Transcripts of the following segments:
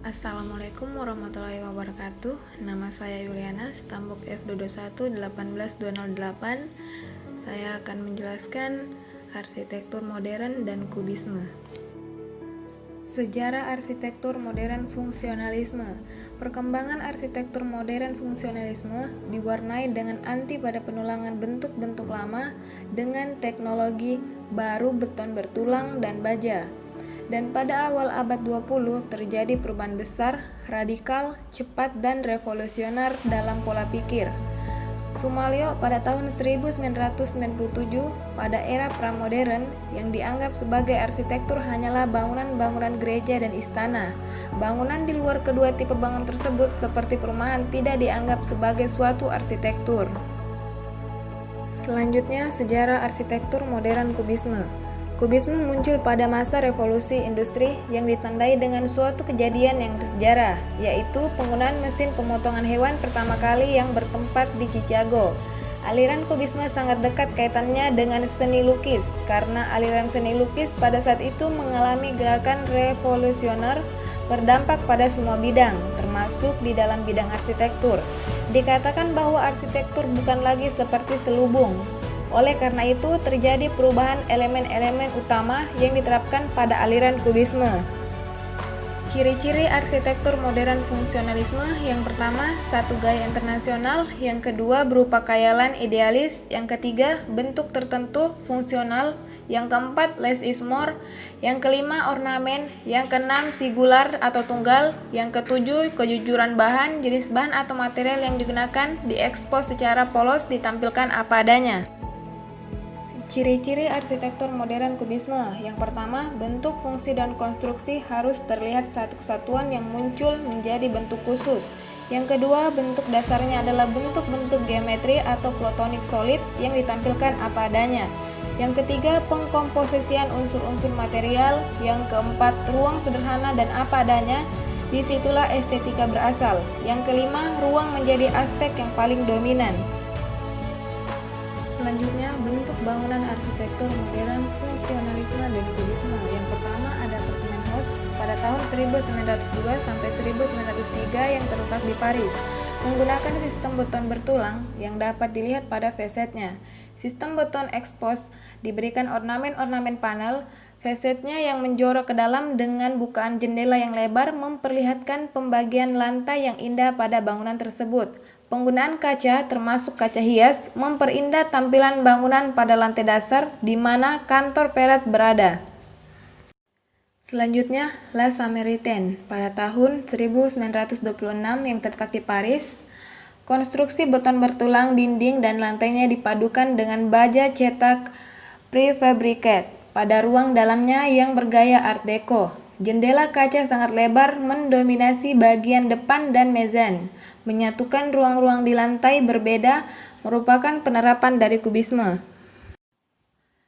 Assalamualaikum warahmatullahi wabarakatuh. Nama saya Yuliana, stambuk F221-18208. Saya akan menjelaskan arsitektur modern dan kubisme. Sejarah arsitektur modern fungsionalisme. Perkembangan arsitektur modern fungsionalisme diwarnai dengan anti pada penulangan bentuk-bentuk lama dengan teknologi baru beton bertulang dan baja. Dan pada awal abad 20 terjadi perubahan besar, radikal, cepat, dan revolusioner dalam pola pikir. Sumalyo pada tahun 1997 pada era pramodern yang dianggap sebagai arsitektur hanyalah bangunan-bangunan gereja dan istana. Bangunan di luar kedua tipe bangunan tersebut seperti perumahan tidak dianggap sebagai suatu arsitektur. Selanjutnya, sejarah arsitektur modern kubisme. Kubisme muncul pada masa revolusi industri yang ditandai dengan suatu kejadian yang bersejarah, yaitu penggunaan mesin pemotongan hewan pertama kali yang bertempat di Chicago. Aliran kubisme sangat dekat kaitannya dengan seni lukis, karena aliran seni lukis pada saat itu mengalami gerakan revolusioner berdampak pada semua bidang, termasuk di dalam bidang arsitektur. Dikatakan bahwa arsitektur bukan lagi seperti selubung. Oleh karena itu, terjadi perubahan elemen-elemen utama yang diterapkan pada aliran kubisme. Ciri-ciri arsitektur modern fungsionalisme: yang pertama, satu gaya internasional, yang kedua berupa khayalan idealis, yang ketiga bentuk tertentu fungsional, yang keempat less is more, yang kelima ornamen, yang keenam singular atau tunggal, yang ketujuh kejujuran bahan, jenis bahan atau material yang digunakan, diekspos secara polos, ditampilkan apa adanya. Ciri-ciri arsitektur modern kubisme. Yang pertama, bentuk, fungsi, dan konstruksi harus terlihat satu kesatuan yang muncul menjadi bentuk khusus. Yang kedua, bentuk dasarnya adalah bentuk-bentuk geometri atau platonik solid yang ditampilkan apa adanya. Yang ketiga, pengkomposisian unsur-unsur material. Yang keempat, ruang sederhana dan apa adanya. Disitulah estetika berasal. Yang kelima, ruang menjadi aspek yang paling dominan. Selanjutnya, bentuk bangunan arsitektur modern fungsionalisme dan kubisme. Yang pertama ada apartemen House pada tahun 1902 sampai 1903 yang terletak di Paris, menggunakan sistem beton bertulang yang dapat dilihat pada fasadenya. Sistem beton ekspos diberikan ornamen-ornamen panel. Fasadenya yang menjorok ke dalam dengan bukaan jendela yang lebar memperlihatkan pembagian lantai yang indah pada bangunan tersebut. Penggunaan kaca, termasuk kaca hias, memperindah tampilan bangunan pada lantai dasar di mana kantor perat berada. Selanjutnya, La Samaritaine pada tahun 1926 yang terletak di Paris. Konstruksi beton bertulang, dinding dan lantainya dipadukan dengan baja cetak prefabricate pada ruang dalamnya yang bergaya Art Deco. Jendela kaca sangat lebar mendominasi bagian depan dan mezzanine, menyatukan ruang-ruang di lantai berbeda, merupakan penerapan dari kubisme.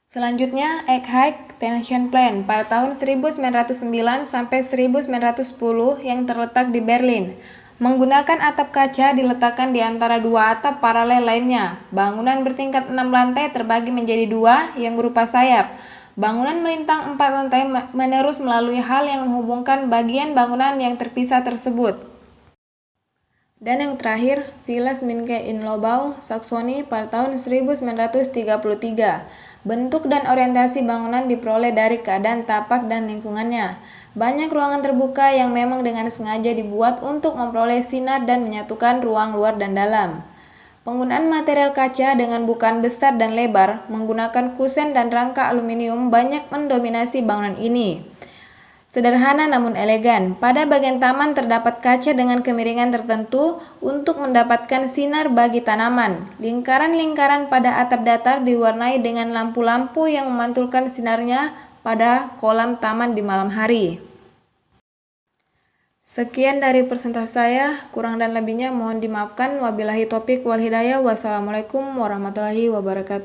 Selanjutnya, Eichhike Tension Plan pada tahun 1909 sampai 1910 yang terletak di Berlin. Menggunakan atap kaca diletakkan di antara dua atap paralel lainnya. Bangunan bertingkat 6 lantai terbagi menjadi dua yang berupa sayap. Bangunan melintang 4 lantai menerus melalui hal yang menghubungkan bagian bangunan yang terpisah tersebut. Dan yang terakhir, Villa Schminke in Lobau, Saksoni pada tahun 1933. Bentuk dan orientasi bangunan diperoleh dari keadaan tapak dan lingkungannya. Banyak ruangan terbuka yang memang dengan sengaja dibuat untuk memperoleh sinar dan menyatukan ruang luar dan dalam. Penggunaan material kaca dengan bukaan besar dan lebar, menggunakan kusen dan rangka aluminium banyak mendominasi bangunan ini. Sederhana namun elegan. Pada bagian taman terdapat kaca dengan kemiringan tertentu untuk mendapatkan sinar bagi tanaman. Lingkaran-lingkaran pada atap datar diwarnai dengan lampu-lampu yang memantulkan sinarnya pada kolam taman di malam hari. Sekian dari presentasi saya, kurang dan lebihnya mohon dimaafkan. Wabillahi taufiq wal hidayah. Wassalamualaikum warahmatullahi wabarakatuh.